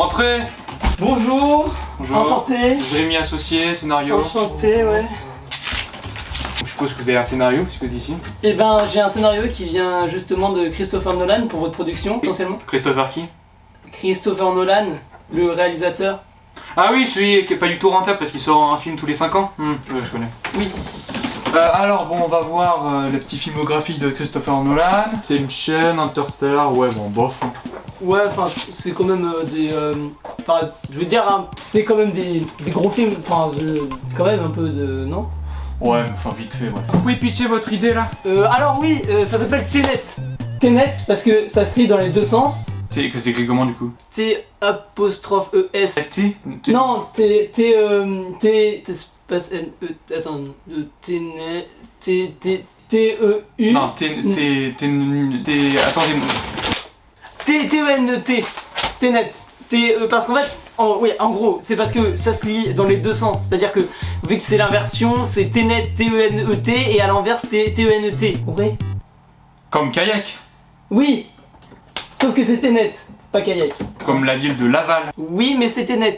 Entrez. Bonjour. Bonjour. Enchanté. Jérémy associé, scénario. Enchanté, ouais. Je suppose que vous avez un scénario si vous êtes ici. Eh ben, j'ai un scénario qui vient justement de Christopher Nolan pour votre production, potentiellement. Christopher qui? Christopher Nolan, le réalisateur. Ah oui, celui qui est pas du tout rentable parce qu'il sort un film tous les 5 ans. Ouais, je connais. Oui. Alors bon, on va voir la petite filmographie de Christopher Nolan. C'est une chaîne, Interstellar, ouais bon, bof. Ouais, enfin, c'est quand même des... Enfin, je veux dire, hein, c'est quand même des gros films, enfin, quand même un peu de... Non? Ouais, mais enfin vite fait, ouais. Vous pouvez pitcher votre idée là? Alors oui, ça s'appelle Tenet. Tenet, parce que ça se lit dans les deux sens. Que c'est écrit comment du coup? T'-E-S. T? Non, T... Space N-E... Attends, Tenet... T-E-U... Non, attendez. T-E-N-E-T. Tenet. Parce qu'en fait, oui, en gros, c'est parce que ça se lit dans les deux sens. C'est-à-dire que, vu que c'est l'inversion, c'est Tenet, T-E-N-E-T, et à l'inverse, T-E-N-E-T. Vous comprenez? Comme kayak. Oui. Sauf que c'est Tenet, pas kayak. Comme la ville de Laval. Oui, mais c'est Tenet.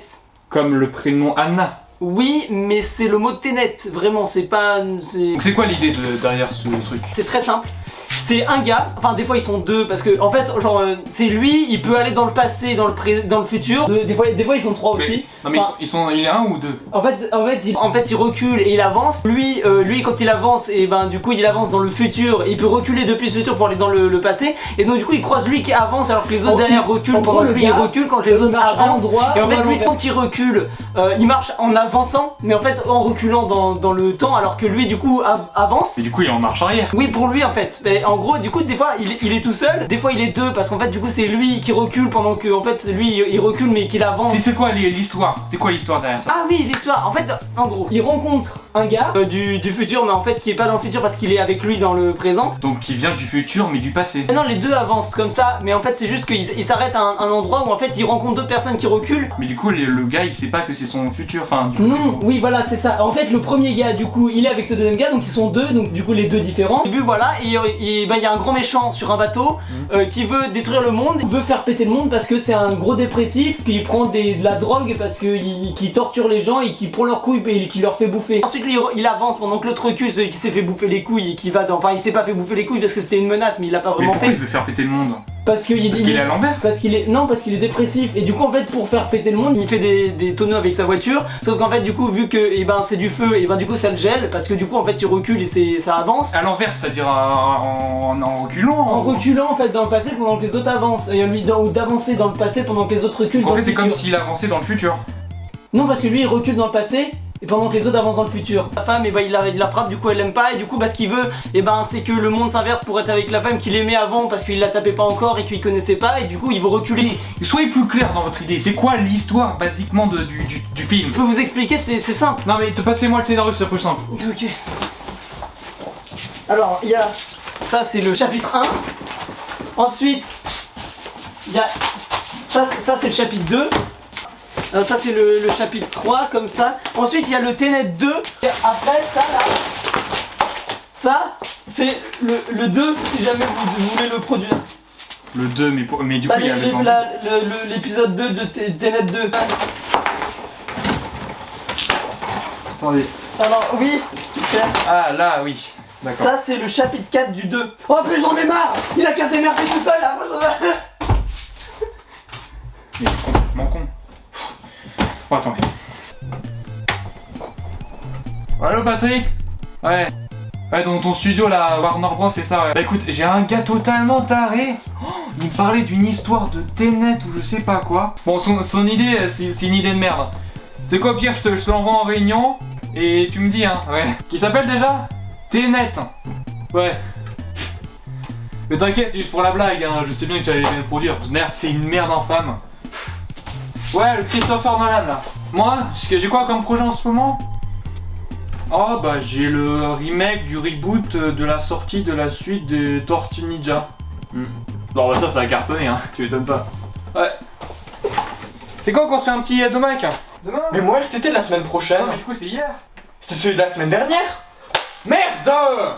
Comme le prénom Anna. Oui, mais c'est le mot Tenet, vraiment, c'est pas... Donc c'est quoi l'idée derrière ce truc? C'est très simple. C'est un gars, enfin des fois ils sont deux parce que en fait genre c'est lui, il peut aller dans le passé, dans le futur. Des fois ils sont trois aussi. Non mais enfin, il est un ou deux? En fait il recule et il avance. Lui quand il avance et ben du coup il avance dans le futur. Il peut reculer depuis le futur pour aller dans le passé. Et donc du coup il croise lui qui avance alors que les autres derrière reculent pendant que lui il recule quand les autres avancent. Et en fait lui quand il recule, il marche en avançant, mais en fait en reculant dans le temps alors que lui du coup avance. Et du coup il est en marche arrière. Oui pour lui en fait. Mais en gros du coup des fois il est tout seul, des fois il est deux parce qu'en fait du coup c'est lui qui recule pendant que en fait lui il recule mais qu'il avance. C'est quoi l'histoire? C'est quoi l'histoire derrière ça? Ah oui l'histoire, en fait en gros il rencontre un gars du futur mais en fait qui est pas dans le futur parce qu'il est avec lui dans le présent. Donc qui vient du futur mais du passé. Non les deux avancent comme ça mais en fait c'est juste qu'il s'arrête à un endroit où en fait il rencontre d'autres personnes qui reculent. Mais du coup le gars il sait pas que c'est son futur, enfin du coup non, oui voilà c'est ça. En fait le premier gars du coup il est avec ce deuxième gars donc ils sont deux donc du coup les deux différents. Au début voilà et ben il y a un grand méchant sur un bateau qui veut détruire le monde, veut faire péter le monde parce que c'est un gros dépressif qui prend de la drogue parce que qui torture les gens et qui prend leurs couilles et qui leur fait bouffer. Ensuite lui il avance pendant que l'autre recule, celui qui s'est fait bouffer les couilles et qui va dans... Enfin il s'est pas fait bouffer les couilles parce que c'était une menace mais il l'a pas vraiment pourquoi fait. Il veut faire péter le monde? Parce qu'il est à l'envers? Parce qu'il est dépressif et du coup en fait pour faire péter le monde il fait des tonneaux avec sa voiture sauf qu'en fait du coup vu que c'est du feu et ben du coup ça le gèle parce que du coup en fait il recule et ça avance. À l'envers c'est-à-dire en reculant? En reculant en fait dans le passé pendant que les autres avancent et lui ou d'avancer dans le passé pendant que les autres reculent. En fait c'est comme s'il avançait dans le futur. Non parce que lui il recule dans le passé et pendant que les autres avancent dans le futur. La femme il la frappe, du coup elle l'aime pas et du coup ce qu'il veut c'est que le monde s'inverse pour être avec la femme qu'il aimait avant parce qu'il la tapait pas encore et qu'il connaissait pas et du coup il veut reculer. Soyez plus clair dans votre idée, c'est quoi l'histoire basiquement du film? Je peux vous expliquer, c'est simple. Non mais passez-moi le scénario, c'est plus simple. Ok. Alors il y a... Ça c'est le chapitre 1. Ensuite il y a... Ça c'est le chapitre 2. Alors ça c'est le chapitre 3 comme ça. Ensuite il y a le Tenet 2. Et après ça là, ça c'est le 2 si jamais vous voulez le produire. Le 2 mais du coup il y a l'épisode 2 de Tenet 2. Attendez. Alors oui, super. Ah là oui, d'accord. Ça c'est le chapitre 4 du 2. Oh plus j'en ai marre. Il a qu'à s'émerger tout seul là. Moi j'en ai... Mais c'est complètement con. Oh, attendez. Allô Patrick? Ouais. Ouais, dans ton studio là, Warner Bros, c'est ça, ouais. Bah écoute, j'ai un gars totalement taré. Il me parlait d'une histoire de Tenet ou je sais pas quoi. Bon, son idée, c'est une idée de merde. C'est quoi, Pierre, je te l'envoie en réunion et tu me dis, hein, ouais. Qui s'appelle déjà? Tenet. Ouais. Mais t'inquiète, c'est juste pour la blague, hein. Je sais bien que tu allais le produire. Merde, c'est une merde infâme. Ouais, le Christopher Nolan là. Moi, j'ai quoi comme projet en ce moment? Oh bah j'ai le remake du reboot de la sortie de la suite des Tortues Ninja. Bon bah ça a cartonné hein, tu m'étonnes pas. Ouais. C'est quand qu'on se fait un petit domac? Demain? Mais moi RTT de la semaine prochaine. Non mais du coup c'est hier. C'est celui de la semaine dernière. Merde!